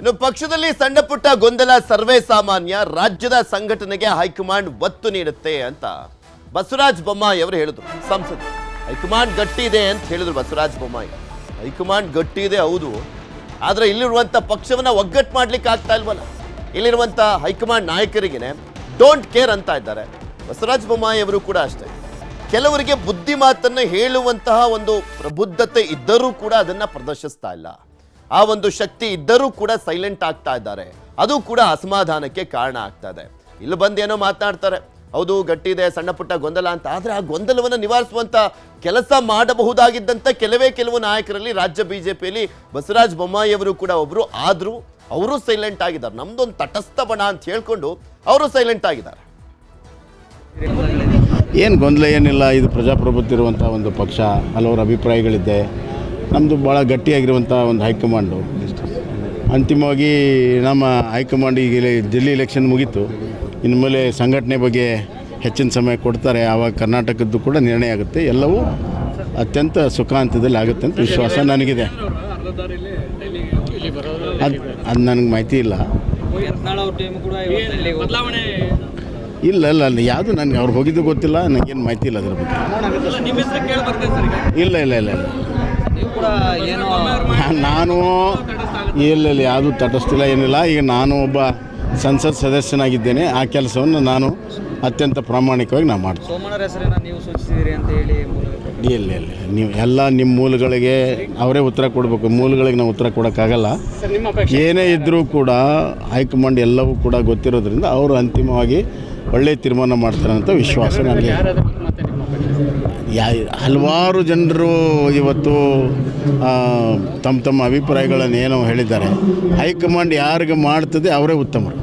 ಇನ್ನು ಪಕ್ಷದಲ್ಲಿ ಸಣ್ಣ ಪುಟ್ಟ ಗೊಂದಲ ಸರ್ವೇ ಸಾಮಾನ್ಯ, ರಾಜ್ಯದ ಸಂಘಟನೆಗೆ ಹೈಕಮಾಂಡ್ ಒತ್ತು ನೀಡುತ್ತೆ ಅಂತ ಬಸವರಾಜ ಬೊಮ್ಮಾಯಿ ಅವರು ಹೇಳಿದ್ರು. ಸಂಸತ್ ಹೈಕಮಾಂಡ್ ಗಟ್ಟಿ ಇದೆ ಅಂತ ಹೇಳಿದ್ರು ಬಸವರಾಜ ಬೊಮ್ಮಾಯಿ. ಹೈಕಮಾಂಡ್ ಗಟ್ಟಿ ಇದೆ ಹೌದು, ಆದರೆ ಇಲ್ಲಿರುವಂಥ ಪಕ್ಷವನ್ನ ಒಗ್ಗಟ್ಟು ಮಾಡ್ಲಿಕ್ಕೆ ಆಗ್ತಾ ಇಲ್ವಲ್ಲ. ಇಲ್ಲಿರುವಂಥ ಹೈಕಮಾಂಡ್ ನಾಯಕರಿಗೇನೆ ಡೋಂಟ್ ಕೇರ್ ಅಂತ ಇದ್ದಾರೆ. ಬಸವರಾಜ ಬೊಮ್ಮಾಯಿ ಅವರು ಕೂಡ ಅಷ್ಟೇ. ಕೆಲವರಿಗೆ ಬುದ್ಧಿ ಮಾತನ್ನು ಹೇಳುವಂತಹ ಒಂದು ಪ್ರಬುದ್ಧತೆ ಇದ್ದರೂ ಕೂಡ ಅದನ್ನ ಪ್ರದರ್ಶಿಸ್ತಾ ಇಲ್ಲ. ಆ ಒಂದು ಶಕ್ತಿ ಇದ್ದರೂ ಕೂಡ ಸೈಲೆಂಟ್ ಆಗ್ತಾ ಇದ್ದಾರೆ. ಅದು ಕೂಡ ಅಸಮಾಧಾನಕ್ಕೆ ಕಾರಣ ಆಗ್ತಾ ಇದೆ. ಇಲ್ಲಿ ಬಂದೇನೋ ಮಾತನಾಡ್ತಾರೆ, ಹೌದು ಗಟ್ಟಿದೆ ಸಣ್ಣ ಪುಟ್ಟ ಗೊಂದಲ ಅಂತ, ಆದರೆ ಆ ಗೊಂದಲವನ್ನು ನಿವಾರಿಸುವಂತ ಕೆಲಸ ಮಾಡಬಹುದಾಗಿದ್ದಂಥ ಕೆಲವು ನಾಯಕರಲ್ಲಿ ರಾಜ್ಯ ಬಿಜೆಪಿಯಲ್ಲಿ ಬಸವರಾಜ ಬೊಮ್ಮಾಯಿ ಅವರು ಕೂಡ ಒಬ್ರು. ಆದರೂ ಅವರು ಸೈಲೆಂಟ್ ಆಗಿದ್ದಾರೆ. ನಮ್ದೊಂದು ತಟಸ್ಥ ಬಣ ಅಂತ ಹೇಳ್ಕೊಂಡು ಅವರು ಸೈಲೆಂಟ್ ಆಗಿದ್ದಾರೆ. ಏನು ಗೊಂದಲ ಏನಿಲ್ಲ, ಇದು ಪ್ರಜಾಪ್ರಭುತ್ವ ಇರುವಂಥ ಒಂದು ಪಕ್ಷ, ಹಲವಾರು ಅಭಿಪ್ರಾಯಗಳಿದೆ. ನಮ್ಮದು ಭಾಳ ಗಟ್ಟಿಯಾಗಿರುವಂಥ ಒಂದು ಹೈಕಮಾಂಡು. ಅಂತಿಮವಾಗಿ ನಮ್ಮ ಹೈಕಮಾಂಡ್ ಈಗ ದಿಲ್ಲಿ ಎಲೆಕ್ಷನ್ ಮುಗೀತು, ಇನ್ನು ಮೇಲೆ ಸಂಘಟನೆ ಬಗ್ಗೆ ಹೆಚ್ಚಿನ ಸಮಯ ಕೊಡ್ತಾರೆ. ಆವಾಗ ಕರ್ನಾಟಕದ್ದು ಕೂಡ ನಿರ್ಣಯ ಆಗುತ್ತೆ. ಎಲ್ಲವೂ ಅತ್ಯಂತ ಸುಖಾಂತದಲ್ಲಿ ಆಗುತ್ತೆ ಅಂತ ವಿಶ್ವಾಸ ನನಗಿದೆ. ಅದು ನನಗೆ ಮಾಹಿತಿ ಇಲ್ಲ. ಇಲ್ಲ ಯಾವುದು ನನಗೆ ಅವ್ರು ಹೋಗಿದ್ದು ಗೊತ್ತಿಲ್ಲ, ನನಗೇನು ಮಾಹಿತಿ ಇಲ್ಲ ಅದ್ರ ಬಗ್ಗೆ. ಇಲ್ಲ ನಾನು ಇಲ್ಲ ಯಾವುದು ತಟಸ್ಥಿಲ್ಲ ಏನಿಲ್ಲ. ಈಗ ನಾನು ಒಬ್ಬ ಸಂಸತ್ ಸದಸ್ಯನಾಗಿದ್ದೇನೆ. ಆ ಕೆಲಸವನ್ನು ನಾನು ಅತ್ಯಂತ ಪ್ರಾಮಾಣಿಕವಾಗಿ ನಾನು ಮಾಡ್ತೀನಿ. ಇಲ್ಲ ನೀವು ಎಲ್ಲ ನಿಮ್ಮ ಮೂಲಗಳಿಗೆ ಅವರೇ ಉತ್ತರ ಕೊಡಬೇಕು. ಮೂಲಗಳಿಗೆ ನಾವು ಉತ್ತರ ಕೊಡೋಕ್ಕಾಗಲ್ಲ. ಏನೇ ಇದ್ದರೂ ಕೂಡ ಹೈಕಮಾಂಡ್ ಎಲ್ಲವೂ ಕೂಡ ಗೊತ್ತಿರೋದ್ರಿಂದ ಅವರು ಅಂತಿಮವಾಗಿ ಒಳ್ಳೆಯ ತೀರ್ಮಾನ ಮಾಡ್ತಾರೆ ಅಂತ ವಿಶ್ವಾಸ ನನಗೆ. ಹಲವಾರು ಜನರು ಇವತ್ತು ತಮ್ಮ ಅಭಿಪ್ರಾಯಗಳನ್ನು ಏನೋ ಹೇಳಿದ್ದಾರೆ. ಹೈಕಮಾಂಡ್ ಯಾರಿಗೆ ಮಾಡ್ತದೆ ಅವರೇ ಉತ್ತಮರು.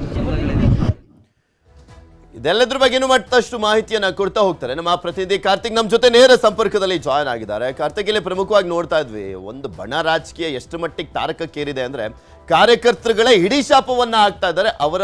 ಇದೆಲ್ಲದ್ರ ಬಗ್ಗೆನೂ ಮತ್ತಷ್ಟು ಮಾಹಿತಿಯನ್ನು ಕೊಡ್ತಾ ಹೋಗ್ತಾರೆ ನಮ್ಮ ಪ್ರತಿನಿಧಿ ಕಾರ್ತಿಕ್. ನಮ್ಮ ಜೊತೆ ನೇರ ಸಂಪರ್ಕದಲ್ಲಿ ಜಾಯ್ನ್ ಆಗಿದ್ದಾರೆ. ಕಾರ್ತಿಕ್, ಇಲ್ಲಿ ಪ್ರಮುಖವಾಗಿ ನೋಡ್ತಾ ಇದ್ವಿ, ಒಂದು ಬಣ ರಾಜಕೀಯ ಎಷ್ಟು ಮಟ್ಟಿಗೆ ತಾರಕಕ್ಕೇರಿದೆ ಅಂದರೆ ಕಾರ್ಯಕರ್ತರುಗಳೇ ಹಿಡಿ ಶಾಪವನ್ನ ಹಾಕ್ತಾ ಇದ್ದಾರೆ ಅವರ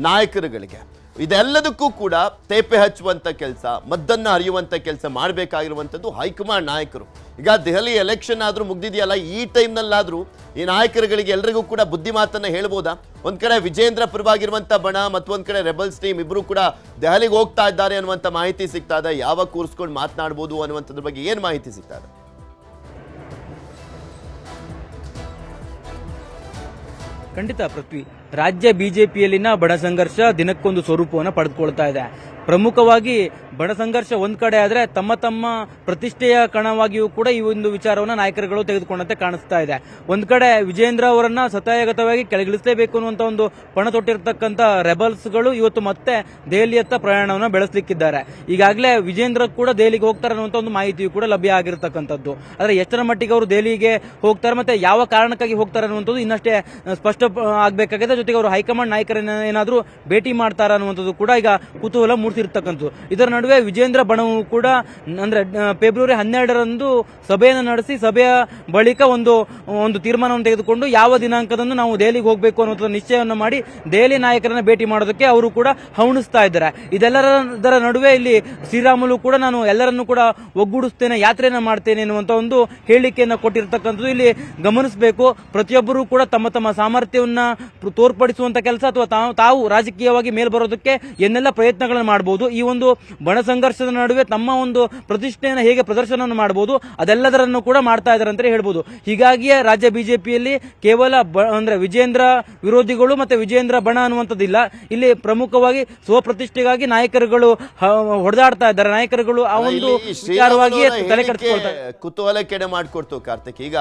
ನಾಯಕರುಗಳಿಗೆ. ಇದೆಲ್ಲದಕ್ಕೂ ಕೂಡ ತೇಪೆ ಹಚ್ಚುವಂಥ ಕೆಲಸ, ಮದ್ದನ್ನು ಹರಿಯುವಂಥ ಕೆಲಸ ಮಾಡಬೇಕಾಗಿರುವಂಥದ್ದು ಹೈಕಮಾಂಡ್ ನಾಯಕರು. ಈಗ ದೆಹಲಿ ಎಲೆಕ್ಷನ್ ಆದರೂ ಮುಗ್ದಿದೆಯಲ್ಲ, ಈ ಟೈಮ್ನಲ್ಲಾದರೂ ಈ ನಾಯಕರುಗಳಿಗೆ ಎಲ್ರಿಗೂ ಕೂಡ ಬುದ್ಧಿ ಮಾತನ್ನು ಹೇಳ್ಬೋದಾ? ಒಂದು ಕಡೆ ವಿಜೇಂದ್ರ ಪರವಾಗಿರುವಂಥ ಬಣ, ಮತ್ತೊಂದು ಕಡೆ ರೆಬಲ್ಸ್ ಟೀಮ್ ಇಬ್ಬರು ಕೂಡ ದೆಹಲಿಗೆ ಹೋಗ್ತಾ ಇದ್ದಾರೆ ಅನ್ನುವಂಥ ಮಾಹಿತಿ ಸಿಗ್ತಾ ಇದೆ. ಯಾವಾಗ ಕೂರಿಸ್ಕೊಂಡು ಮಾತನಾಡ್ಬೋದು ಅನ್ನುವಂಥದ್ರ ಬಗ್ಗೆ ಏನು ಮಾಹಿತಿ ಸಿಗ್ತಾ ಇದೆ? ಖಂಡಿತ ಪೃಥ್ವಿ, ರಾಜ್ಯ ಬಿಜೆಪಿಯಲ್ಲಿನ ಬಣ ಸಂಘರ್ಷ ದಿನಕ್ಕೊಂದು ಸ್ವರೂಪವನ್ನು ಪಡೆದುಕೊಳ್ತಾ ಇದೆ. ಪ್ರಮುಖವಾಗಿ ಬಣ ಸಂಘರ್ಷ ಒಂದ್ ಕಡೆ ಆದ್ರೆ ತಮ್ಮ ಪ್ರತಿಷ್ಠೆಯ ಕಣವಾಗಿಯೂ ಕೂಡ ಈ ಒಂದು ವಿಚಾರವನ್ನು ನಾಯಕರುಗಳು ತೆಗೆದುಕೊಂಡಂತೆ ಕಾಣಿಸ್ತಾ ಇದೆ. ಒಂದ್ ಕಡೆ ವಿಜೇಂದ್ರ ಅವರನ್ನ ಸತಾಯಗತವಾಗಿ ಕೆಳಗಿಳಿಸಲೇಬೇಕು ಅನ್ನುವಂತ ಒಂದು ಪಣ ತೊಟ್ಟಿರ್ತಕ್ಕಂಥ ರೆಬಲ್ಸ್ಗಳು ಇವತ್ತು ಮತ್ತೆ ದೆಹಲಿಯತ್ತ ಪ್ರಯಾಣವನ್ನು ಬೆಳೆಸಲಿಕ್ಕಿದ್ದಾರೆ. ಈಗಾಗಲೇ ವಿಜೇಂದ್ರ ಕೂಡ ದೆಹಲಿಗೆ ಹೋಗ್ತಾರೆ ಅನ್ನುವಂತ ಒಂದು ಮಾಹಿತಿಯು ಕೂಡ ಲಭ್ಯ ಆಗಿರತಕ್ಕಂಥದ್ದು. ಆದ್ರೆ ಎಷ್ಟರ ಮಟ್ಟಿಗೆ ಅವರು ದೆಹಲಿಗೆ ಹೋಗ್ತಾರೆ ಮತ್ತೆ ಯಾವ ಕಾರಣಕ್ಕಾಗಿ ಹೋಗ್ತಾರೆ ಅನ್ನುವಂಥದ್ದು ಇನ್ನಷ್ಟೇ ಸ್ಪಷ್ಟ ಆಗಬೇಕಾಗಿದೆ. ಜೊತೆಗೆ ಅವರು ಹೈಕಮಾಂಡ್ ನಾಯಕರನ್ನ ಏನಾದರೂ ಭೇಟಿ ಮಾಡ್ತಾರ ಅನ್ನುವಂಥದ್ದು ಕೂಡ ಈಗ ಕುತೂಹಲ ಮೂಡಿಸಿರ್ತಕ್ಕಂಥದ್ದು. ಇದರ ನಡುವೆ ವಿಜೇಂದ್ರ ಬಣವು ಕೂಡ ಅಂದ್ರೆ ಫೆಬ್ರವರಿ 12ರಂದು ಸಭೆಯನ್ನು ನಡೆಸಿ ಸಭೆಯ ಬಳಿಕ ಒಂದು ತೀರ್ಮಾನವನ್ನು ತೆಗೆದುಕೊಂಡು ಯಾವ ದಿನಾಂಕದಂದು ನಾವು ದೆಹಲಿಗೆ ಹೋಗಬೇಕು ಅನ್ನುವಂಥ ನಿಶ್ಚಯವನ್ನು ಮಾಡಿ ದೆಹಲಿ ನಾಯಕರನ್ನ ಭೇಟಿ ಮಾಡೋದಕ್ಕೆ ಅವರು ಕೂಡ ಹವಣಿಸ್ತಾ ಇದ್ದಾರೆ. ಇದೆಲ್ಲದರ ನಡುವೆ ಇಲ್ಲಿ ಶ್ರೀರಾಮುಲು ಕೂಡ ನಾನು ಎಲ್ಲರನ್ನೂ ಕೂಡ ಒಗ್ಗೂಡಿಸ್ತೇನೆ, ಯಾತ್ರೆಯನ್ನ ಮಾಡ್ತೇನೆ ಎನ್ನುವಂತ ಒಂದು ಹೇಳಿಕೆಯನ್ನು ಕೊಟ್ಟಿರ್ತಕ್ಕಂಥದ್ದು ಇಲ್ಲಿ ಗಮನಿಸಬೇಕು. ಪ್ರತಿಯೊಬ್ಬರೂ ಕೂಡ ತಮ್ಮ ಸಾಮರ್ಥ್ಯವನ್ನ ತೋರ್ಪಡಿಸುವಂತ ಕೆಲಸ ಅಥವಾ ತಾವು ರಾಜಕೀಯವಾಗಿ ಮೇಲ್ ಬರೋದಕ್ಕೆ ಏನೆಲ್ಲ ಪ್ರಯತ್ನಗಳನ್ನು ಮಾಡಬಹುದು, ಈ ಒಂದು ಬಣ ಸಂಘರ್ಷದ ನಡುವೆ ತಮ್ಮ ಒಂದು ಪ್ರತಿಷ್ಠೆಯನ್ನು ಹೇಗೆ ಪ್ರದರ್ಶನವನ್ನು ಮಾಡಬಹುದು ಅದೆಲ್ಲದರನ್ನು ಕೂಡ ಮಾಡ್ತಾ ಇದ್ದಾರೆ ಅಂತ ಹೇಳ್ಬೋದು. ಹೀಗಾಗಿಯೇ ರಾಜ್ಯ ಬಿಜೆಪಿಯಲ್ಲಿ ಕೇವಲ ಅಂದ್ರೆ ವಿಜೇಂದ್ರ ವಿರೋಧಿಗಳು ಮತ್ತೆ ವಿಜೇಂದ್ರ ಬಣ ಅನ್ನುವಂಥದ್ದಿಲ್ಲ. ಇಲ್ಲಿ ಪ್ರಮುಖವಾಗಿ ಸ್ವಪ್ರತಿಷ್ಠೆಗಾಗಿ ನಾಯಕರುಗಳು ಹೊಡೆದಾಡ್ತಾ ಇದ್ದಾರೆ. ನಾಯಕರುಗಳು ಆ ಒಂದು ವಿಚಾರವಾಗಿ ತಲೆ ಕೆಡಿಸಿಕೊಳ್ತಾರೆ. ಕುತೂಹಲ ಕೆಡೆ ಮಾಡಿಕೊಡ್ತು ಕಾರ್ತಿಕ್. ಈಗ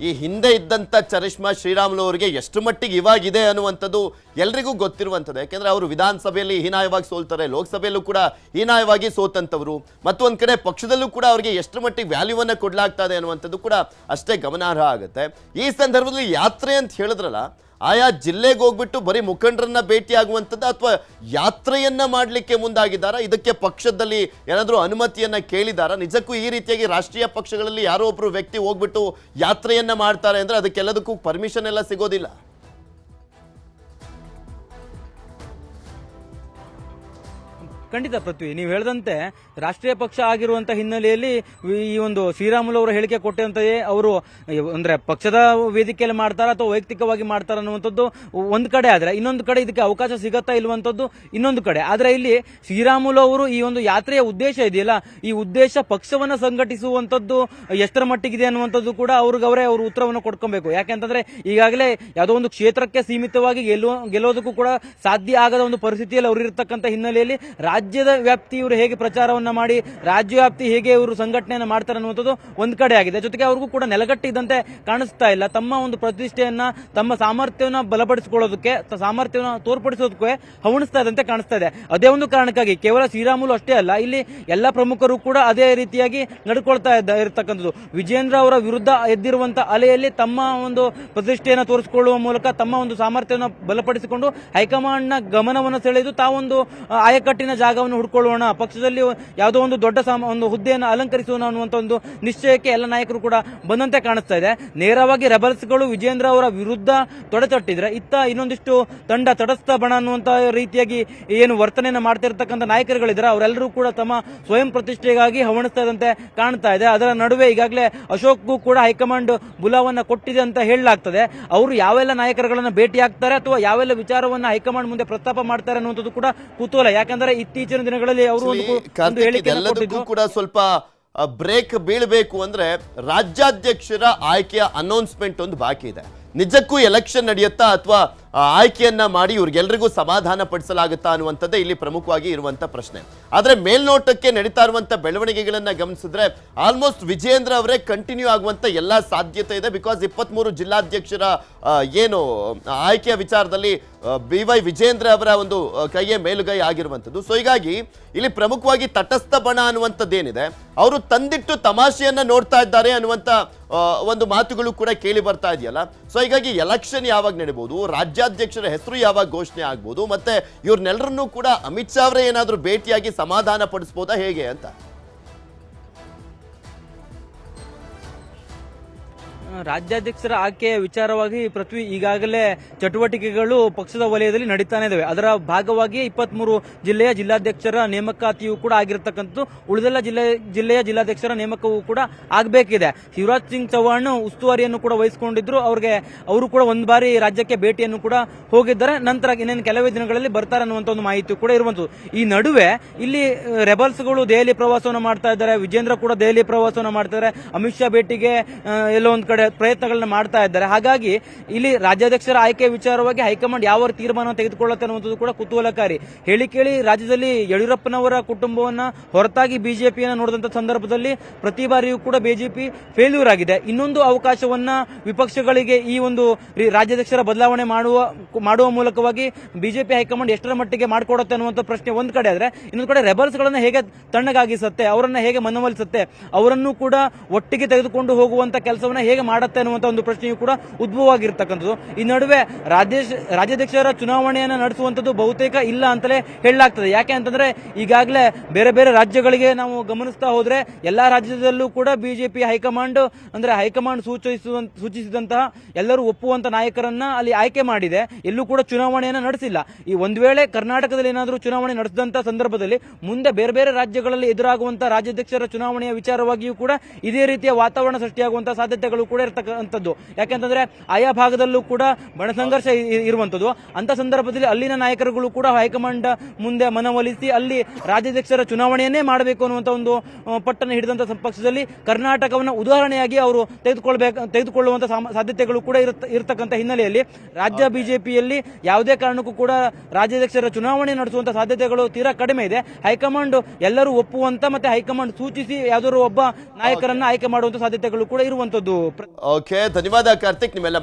ಈ ಹಿಂದೆ ಇದ್ದಂಥ ಚರಿಷ್ಮಾ ಶ್ರೀರಾಮುಲು ಅವರಿಗೆ ಎಷ್ಟು ಮಟ್ಟಿಗೆ ಇವಾಗಿದೆ ಅನ್ನುವಂಥದ್ದು ಎಲ್ರಿಗೂ ಗೊತ್ತಿರುವಂಥದ್ದು. ಯಾಕೆಂದ್ರೆ ಅವರು ವಿಧಾನಸಭೆಯಲ್ಲಿ ಹೀನಾಯವಾಗಿ ಸೋಲ್ತಾರೆ, ಲೋಕಸಭೆಯಲ್ಲೂ ಕೂಡ ಹೀನಾಯವಾಗಿ ಸೋತಂಥವ್ರು. ಮತ್ತೊಂದು ಕಡೆ ಪಕ್ಷದಲ್ಲೂ ಕೂಡ ಅವರಿಗೆ ಎಷ್ಟು ಮಟ್ಟಿಗೆ ವ್ಯಾಲ್ಯೂವನ್ನು ಕೊಡಲಾಗ್ತಾ ಇದೆ ಅನ್ನುವಂಥದ್ದು ಕೂಡ ಅಷ್ಟೇ ಗಮನಾರ್ಹ ಆಗುತ್ತೆ. ಈ ಸಂದರ್ಭದಲ್ಲಿ ಯಾತ್ರೆ ಅಂತ ಹೇಳಿದ್ರಲ್ಲ, ಆಯಾ ಜಿಲ್ಲೆಗೆ ಹೋಗ್ಬಿಟ್ಟು ಬರೀ ಮುಖಂಡರನ್ನ ಭೇಟಿ ಆಗುವಂಥದ್ದು ಅಥವಾ ಯಾತ್ರೆಯನ್ನ ಮಾಡಲಿಕ್ಕೆ ಮುಂದಾಗಿದ್ದಾರಾ? ಇದಕ್ಕೆ ಪಕ್ಷದಲ್ಲಿ ಏನಾದರೂ ಅನುಮತಿಯನ್ನ ಕೇಳಿದಾರಾ? ನಿಜಕ್ಕೂ ಈ ರೀತಿಯಾಗಿ ರಾಷ್ಟ್ರೀಯ ಪಕ್ಷಗಳಲ್ಲಿ ಯಾರೋ ಒಬ್ರು ವ್ಯಕ್ತಿ ಹೋಗ್ಬಿಟ್ಟು ಯಾತ್ರೆಯನ್ನ ಮಾಡ್ತಾರೆ ಅಂದ್ರೆ ಅದಕ್ಕೆಲ್ಲದಕ್ಕೂ ಪರ್ಮಿಷನ್ ಎಲ್ಲ ಸಿಗೋದಿಲ್ಲ. ಖಂಡಿತ ಪೃಥ್ವಿ, ನೀವು ಹೇಳಿದಂತೆ ರಾಷ್ಟ್ರೀಯ ಪಕ್ಷ ಆಗಿರುವಂತ ಹಿನ್ನೆಲೆಯಲ್ಲಿ ಈ ಒಂದು ಶ್ರೀರಾಮುಲು ಅವರು ಹೇಳಿಕೆ ಕೊಟ್ಟಂತೆಯೇ ಅವರು ಅಂದ್ರೆ ಪಕ್ಷದ ವೇದಿಕೆಯಲ್ಲಿ ಮಾಡ್ತಾರ ಅಥವಾ ವೈಯಕ್ತಿಕವಾಗಿ ಮಾಡ್ತಾರ ಅನ್ನುವಂಥದ್ದು ಒಂದ್ ಕಡೆ ಆದ್ರೆ, ಇನ್ನೊಂದು ಕಡೆ ಇದಕ್ಕೆ ಅವಕಾಶ ಸಿಗತ್ತಾ ಇಲ್ವಂತದ್ದು ಇನ್ನೊಂದು ಕಡೆ ಆದ್ರೆ, ಇಲ್ಲಿ ಶ್ರೀರಾಮುಲು ಅವರು ಈ ಒಂದು ಯಾತ್ರೆಯ ಉದ್ದೇಶ ಇದೆಯಲ್ಲ, ಈ ಉದ್ದೇಶ ಪಕ್ಷವನ್ನ ಸಂಘಟಿಸುವಂತದ್ದು ಎಷ್ಟರ ಮಟ್ಟಿಗಿದೆ ಅನ್ನುವಂಥದ್ದು ಕೂಡ ಅವ್ರಿಗವರೇ ಅವರು ಉತ್ತರವನ್ನು ಕೊಡ್ಕೊಬೇಕು. ಯಾಕೆಂತಂದ್ರೆ ಈಗಾಗಲೇ ಯಾವುದೋ ಒಂದು ಕ್ಷೇತ್ರಕ್ಕೆ ಸೀಮಿತವಾಗಿ ಗೆಲ್ಲೋದಕ್ಕೂ ಕೂಡ ಸಾಧ್ಯ ಆಗದ ಒಂದು ಪರಿಸ್ಥಿತಿಯಲ್ಲಿ ಅವರು ಇರತಕ್ಕಂಥ ಹಿನ್ನೆಲೆಯಲ್ಲಿ ರಾಜ್ಯದ ವ್ಯಾಪ್ತಿ ಇವರು ಹೇಗೆ ಪ್ರಚಾರವನ್ನ ಮಾಡಿ ರಾಜ್ಯ ವ್ಯಾಪ್ತಿ ಹೇಗೆ ಇವರು ಸಂಘಟನೆಯನ್ನ ಮಾಡ್ತಾರೆ ಅನ್ನುವಂಥದ್ದು ಒಂದ್ ಕಡೆ ಆಗಿದೆ. ಜೊತೆಗೆ ಅವ್ರಿಗೂ ಕೂಡ ನೆಲಗಟ್ಟಿದ್ದಂತೆ ಕಾಣಿಸ್ತಾ ಇಲ್ಲ. ತಮ್ಮ ಒಂದು ಪ್ರತಿಷ್ಠೆಯನ್ನ, ತಮ್ಮ ಸಾಮರ್ಥ್ಯವನ್ನ ಬಲಪಡಿಸಿಕೊಳ್ಳೋದಕ್ಕೆ, ಸಾಮರ್ಥ್ಯವನ್ನ ತೋರ್ಪಡಿಸೋದಕ್ಕೆ ಹವಣಿಸ್ತಾ ಇದ್ದಂತೆ ಕಾಣಿಸ್ತಾ ಇದೆ. ಅದೇ ಒಂದು ಕಾರಣಕ್ಕಾಗಿ ಕೇವಲ ಶ್ರೀರಾಮುಲು ಅಷ್ಟೇ ಅಲ್ಲ, ಇಲ್ಲಿ ಎಲ್ಲ ಪ್ರಮುಖರು ಕೂಡ ಅದೇ ರೀತಿಯಾಗಿ ನಡ್ಕೊಳ್ತಾ ಇರತಕ್ಕಂಥದ್ದು. ವಿಜೇಂದ್ರ ಅವರ ವಿರುದ್ಧ ಎದ್ದಿರುವಂತಹ ಅಲೆಯಲ್ಲಿ ತಮ್ಮ ಒಂದು ಪ್ರತಿಷ್ಠೆಯನ್ನು ತೋರಿಸಿಕೊಳ್ಳುವ ಮೂಲಕ ತಮ್ಮ ಒಂದು ಸಾಮರ್ಥ್ಯವನ್ನು ಬಲಪಡಿಸಿಕೊಂಡು ಹೈಕಮಾಂಡ್ ನ ಗಮನವನ್ನು ಸೆಳೆದು ತಾವೊಂದು ಆಯಕಟ್ಟಿನ ಜಾಗವನ್ನು ಹುಡ್ಕೊಳ್ಳೋಣ, ಪಕ್ಷದಲ್ಲಿ ಯಾವುದೋ ಒಂದು ದೊಡ್ಡ ಒಂದು ಹುದ್ದೆಯನ್ನು ಅಲಂಕರಿಸೋಣ ಅನ್ನುವಂತ ಒಂದು ನಿಶ್ಚಯಕ್ಕೆ ಎಲ್ಲ ನಾಯಕರು ಕೂಡ ಬಂದಂತೆ ಕಾಣಿಸ್ತಾ ಇದೆ. ನೇರವಾಗಿ ರೆಬಲ್ಸ್ಗಳು ವಿಜೇಂದ್ರ ಅವರ ವಿರುದ್ಧ ತೊಡೆತಟ್ಟಿದ್ರೆ, ಇತ್ತ ಇನ್ನೊಂದಿಷ್ಟು ತಂಡ ತಟಸ್ಥ ಬಣ ಅನ್ನುವಂತ ರೀತಿಯಾಗಿ ಏನು ವರ್ತನೆಯನ್ನು ಮಾಡ್ತಿರ್ತಕ್ಕಂಥ ನಾಯಕರುಗಳಿದ್ದಾರೆ, ಅವರೆಲ್ಲರೂ ಕೂಡ ತಮ್ಮ ಸ್ವಯಂ ಪ್ರತಿಷ್ಠೆಗಾಗಿ ಹವಣಿಸ್ತಾ ಇದ್ದಂತೆ ಕಾಣ್ತಾ ಇದೆ. ಅದರ ನಡುವೆ ಈಗಾಗಲೇ ಅಶೋಕ್ಗೂ ಕೂಡ ಹೈಕಮಾಂಡ್ ಬುಲಾವನ್ನ ಕೊಟ್ಟಿದೆ ಅಂತ ಹೇಳಲಾಗ್ತದೆ. ಅವರು ಯಾವೆಲ್ಲ ನಾಯಕರುಗಳನ್ನ ಭೇಟಿ ಆಗ್ತಾರೆ ಅಥವಾ ಯಾವೆಲ್ಲ ವಿಚಾರವನ್ನ ಹೈಕಮಾಂಡ್ ಮುಂದೆ ಪ್ರಸ್ತಾಪ ಮಾಡ್ತಾರೆ ಅನ್ನುವಂಥದ್ದು ಕೂಡ ಕುತೂಹಲ. ಯಾಕಂದ್ರೆ ಇತ್ತೀಚಿನ ದಿನಗಳಲ್ಲಿ ಅವರು ಒಂದು ಹೇಳಿಕೆಯನ್ನು ಕೊಟ್ಟಿದ್ದು ಕೂಡ ಸ್ವಲ್ಪ ಬ್ರೇಕ್ ಬೀಳಬೇಕು ಅಂದ್ರೆ ರಾಜ್ಯಾಧ್ಯಕ್ಷರ ಆಯ್ಕೆಯ ಅನೌನ್ಸ್ಮೆಂಟ್ ಒಂದು ಬಾಕಿ ಇದೆ. ನಿಜಕ್ಕೂ ಎಲೆಕ್ಷನ್ ನಡೆಯುತ್ತಾ ಅಥವಾ ಆಯ್ಕೆಯನ್ನ ಮಾಡಿ ಇವ್ರಿಗೆಲ್ರಿಗೂ ಸಮಾಧಾನ ಪಡಿಸಲಾಗುತ್ತಾ ಅನ್ನುವಂಥದ್ದೇ ಇಲ್ಲಿ ಪ್ರಮುಖವಾಗಿ ಇರುವಂತ ಪ್ರಶ್ನೆ. ಆದ್ರೆ ಮೇಲ್ನೋಟಕ್ಕೆ ನಡೀತಾ ಇರುವಂತ ಬೆಳವಣಿಗೆಗಳನ್ನ ಗಮನಿಸಿದ್ರೆ ಆಲ್ಮೋಸ್ಟ್ ವಿಜೇಂದ್ರ ಅವರೇ ಕಂಟಿನ್ಯೂ ಆಗುವಂತ ಎಲ್ಲಾ ಸಾಧ್ಯತೆ ಇದೆ. ಬಿಕಾಸ್ 23 ಜಿಲ್ಲಾಧ್ಯಕ್ಷರ ಏನು ಆಯ್ಕೆಯ ವಿಚಾರದಲ್ಲಿ BY ವಿಜೇಂದ್ರ ಅವರ ಒಂದು ಕೈಯೇ ಮೇಲುಗೈ ಆಗಿರುವಂಥದ್ದು. ಸೊ ಹೀಗಾಗಿ ಇಲ್ಲಿ ಪ್ರಮುಖವಾಗಿ ತಟಸ್ಥ ಬಣ ಅನ್ನುವಂಥದ್ದೇನಿದೆ, ಅವರು ತಂದಿಟ್ಟು ತಮಾಷೆಯನ್ನ ನೋಡ್ತಾ ಇದ್ದಾರೆ ಅನ್ನುವಂಥ ಒಂದು ಮಾತುಗಳು ಕೂಡ ಕೇಳಿ ಬರ್ತಾ ಇದೆಯಲ್ಲ. ಸೊ ಹೀಗಾಗಿ ಎಲೆಕ್ಷನ್ ಯಾವಾಗ ನಡೀಬಹುದು, ರಾಜ್ಯಾಧ್ಯಕ್ಷರ ಹೆಸರು ಯಾವಾಗ ಘೋಷಣೆ ಆಗ್ಬೋದು, ಮತ್ತೆ ಇವ್ರನ್ನೆಲ್ಲರನ್ನೂ ಕೂಡ ಅಮಿತ್ ಶಾ ಅವರೇ ಏನಾದರೂ ಭೇಟಿಯಾಗಿ ಸಮಾಧಾನ ಪಡಿಸಬಹುದಾ ಹೇಗೆ ಅಂತ? ರಾಜ್ಯಾಧ್ಯಕ್ಷರ ಆಯ್ಕೆಯ ವಿಚಾರವಾಗಿ ಪೃಥ್ವಿ ಈಗಾಗಲೇ ಚಟುವಟಿಕೆಗಳು ಪಕ್ಷದ ವಲಯದಲ್ಲಿ ನಡೀತಾನೆ ಇದಾವೆ. ಅದರ ಭಾಗವಾಗಿ 23 ಜಿಲ್ಲೆಯ ಜಿಲ್ಲಾಧ್ಯಕ್ಷರ ನೇಮಕಾತಿಯೂ ಕೂಡ ಆಗಿರತಕ್ಕಂಥದ್ದು. ಉಳಿದೆಲ್ಲ ಜಿಲ್ಲೆಯ ಜಿಲ್ಲಾಧ್ಯಕ್ಷರ ನೇಮಕವೂ ಕೂಡ ಆಗಬೇಕಿದೆ. ಶಿವರಾಜ್ ಸಿಂಗ್ ಚೌಹಾಣ್ ಉಸ್ತುವಾರಿಯನ್ನು ಕೂಡ ವಹಿಸಿಕೊಂಡಿದ್ರು. ಅವರು ಕೂಡ ಒಂದು ಬಾರಿ ರಾಜ್ಯಕ್ಕೆ ಭೇಟಿಯನ್ನು ಕೂಡ ಹೋಗಿದ್ದಾರೆ. ನಂತರ ಇನ್ನೇನು ಕೆಲವೇ ದಿನಗಳಲ್ಲಿ ಬರ್ತಾರೆ ಅನ್ನುವಂಥ ಒಂದು ಮಾಹಿತಿ ಕೂಡ ಇರುವಂತದ್ದು. ಈ ನಡುವೆ ಇಲ್ಲಿ ರೆಬಲ್ಸ್ಗಳು ದೆಹಲಿ ಪ್ರವಾಸವನ್ನು ಮಾಡ್ತಾ ಇದ್ದಾರೆ. ವಿಜೇಂದ್ರ ಕೂಡ ದೆಹಲಿ ಪ್ರವಾಸವನ್ನು ಮಾಡ್ತಾ ಇದ್ದಾರೆ. ಅಮಿತ್ ಶಾ ಭೇಟಿಗೆ ಎಲ್ಲೋ ಒಂದ್ ಕಡೆ ಪ್ರಯತ್ನಗಳನ್ನ ಮಾಡ್ತಾ ಇದ್ದಾರೆ. ಹಾಗಾಗಿ ಇಲ್ಲಿ ರಾಜ್ಯಾಧ್ಯಕ್ಷರ ಆಯ್ಕೆ ವಿಚಾರವಾಗಿ ಹೈಕಮಾಂಡ್ ಯಾವ ತೀರ್ಮಾನ ತೆಗೆದುಕೊಳ್ಳುತ್ತೆ ಅನ್ನುವಂಥದ್ದು ಕೂಡ ಕುತೂಹಲಕಾರಿ. ಹೇಳಿ ಕೇಳಿ ರಾಜ್ಯದಲ್ಲಿ ಯಡಿಯೂರಪ್ಪನವರ ಕುಟುಂಬವನ್ನ ಹೊರತಾಗಿ ಬಿಜೆಪಿಯನ್ನು ನೋಡಿದಂತ ಸಂದರ್ಭದಲ್ಲಿ ಪ್ರತಿ ಬಾರಿಯೂ ಕೂಡ ಬಿಜೆಪಿ ಫೇಲ್ಯೂರ್ ಆಗಿದೆ. ಇನ್ನೊಂದು ಅವಕಾಶವನ್ನ ವಿಪಕ್ಷಗಳಿಗೆ ಈ ಒಂದು ರಾಜ್ಯಾಧ್ಯಕ್ಷರ ಬದಲಾವಣೆ ಮಾಡುವ ಮೂಲಕವಾಗಿ ಬಿಜೆಪಿ ಹೈಕಮಾಂಡ್ ಎಷ್ಟರ ಮಟ್ಟಿಗೆ ಮಾಡಿಕೊಡುತ್ತೆ ಅನ್ನುವಂಥ ಪ್ರಶ್ನೆ ಒಂದ್ ಕಡೆ ಆದ್ರೆ, ಇನ್ನೊಂದು ಕಡೆ ರೆಬಲ್ಸ್ ಗಳನ್ನ ಹೇಗೆ ತಣ್ಣಗಾಗಿಸುತ್ತೆ, ಅವರನ್ನ ಹೇಗೆ ಮನವೊಲಿಸುತ್ತೆ, ಅವರನ್ನು ಕೂಡ ಒಟ್ಟಿಗೆ ತೆಗೆದುಕೊಂಡು ಹೋಗುವಂತ ಕೆಲಸವನ್ನ ಹೇಗೆ ಮಾಡುತ್ತೆ ಅನ್ನುವಂಥ ಒಂದು ಪ್ರಶ್ನೆಯೂ ಕೂಡ ಉದ್ಭವವಾಗಿರ್ತಕ್ಕಂಥದ್ದು. ಈ ನಡುವೆ ರಾಜ್ಯಾಧ್ಯಕ್ಷರ ಚುನಾವಣೆಯನ್ನು ನಡೆಸುವಂಥದ್ದು ಬಹುತೇಕ ಇಲ್ಲ ಅಂತಲೇ ಹೇಳಲಾಗ್ತದೆ. ಯಾಕೆ ಅಂತಂದ್ರೆ ಈಗಾಗಲೇ ಬೇರೆ ಬೇರೆ ರಾಜ್ಯಗಳಿಗೆ ನಾವು ಗಮನಿಸ್ತಾ ಹೋದ್ರೆ ಎಲ್ಲಾ ರಾಜ್ಯದಲ್ಲೂ ಕೂಡ ಬಿಜೆಪಿ ಹೈಕಮಾಂಡ್ ಸೂಚಿಸಿದಂತಹ ಎಲ್ಲರೂ ಒಪ್ಪುವಂತ ನಾಯಕರನ್ನ ಅಲ್ಲಿ ಆಯ್ಕೆ ಮಾಡಿದೆ. ಎಲ್ಲೂ ಕೂಡ ಚುನಾವಣೆಯನ್ನು ನಡೆಸಿಲ್ಲ. ಈ ಒಂದು ವೇಳೆ ಕರ್ನಾಟಕದಲ್ಲಿ ಏನಾದರೂ ಚುನಾವಣೆ ನಡೆಸಿದಂತಹ ಸಂದರ್ಭದಲ್ಲಿ ಮುಂದೆ ಬೇರೆ ಬೇರೆ ರಾಜ್ಯಗಳಲ್ಲಿ ಎದುರಾಗುವಂತಹ ರಾಜ್ಯಾಧ್ಯಕ್ಷರ ಚುನಾವಣೆಯ ವಿಚಾರವಾಗಿಯೂ ಕೂಡ ಇದೇ ರೀತಿಯ ವಾತಾವರಣ ಸೃಷ್ಟಿಯಾಗುವಂತಹ ಸಾಧ್ಯತೆಗಳು ಕೂಡ ಇರತಕ್ಕಂಥದ್ದು. ಯಾಕೆಂತಂದ್ರೆ ಆಯಾ ಭಾಗದಲ್ಲೂ ಕೂಡ ಬಣಸಂಘರ್ಷ ಇರುವಂತದ್ದು. ಅಂತ ಸಂದರ್ಭದಲ್ಲಿ ಅಲ್ಲಿನ ನಾಯಕರುಗಳು ಕೂಡ ಹೈಕಮಾಂಡ್ ಮುಂದೆ ಮನವೊಲಿಸಿ ಅಲ್ಲಿ ರಾಜ್ಯಾಧ್ಯಕ್ಷರ ಚುನಾವಣೆಯನ್ನೇ ಮಾಡಬೇಕು ಅನ್ನುವಂತ ಒಂದು ಪಟ್ಟನ್ನು ಹಿಡಿದಂತ ಪಕ್ಷದಲ್ಲಿ ಕರ್ನಾಟಕವನ್ನು ಉದಾಹರಣೆಯಾಗಿ ಅವರು ತೆಗೆದುಕೊಳ್ಳುವಂತ ಸಾಧ್ಯತೆಗಳು ಕೂಡ ಇರತಕ್ಕಂಥ ಹಿನ್ನೆಲೆಯಲ್ಲಿ ರಾಜ್ಯ ಬಿಜೆಪಿಯಲ್ಲಿ ಯಾವುದೇ ಕಾರಣಕ್ಕೂ ಕೂಡ ರಾಜ್ಯಾಧ್ಯಕ್ಷರ ಚುನಾವಣೆ ನಡೆಸುವಂತ ಸಾಧ್ಯತೆಗಳು ತೀರಾ ಕಡಿಮೆ ಇದೆ. ಹೈಕಮಾಂಡ್ ಎಲ್ಲರೂ ಒಪ್ಪುವಂತ ಮತ್ತೆ ಹೈಕಮಾಂಡ್ ಸೂಚಿಸಿ ಯಾವ್ದಾದ್ರು ಒಬ್ಬ ನಾಯಕರನ್ನ ಆಯ್ಕೆ ಮಾಡುವಂತ ಸಾಧ್ಯತೆಗಳು ಕೂಡ ಇರುವಂತದ್ದು. ಓಕೆ, ಧನ್ಯವಾದ ಕಾರ್ತಿಕ್. ನಿಮ್ಮೆಲ್ಲ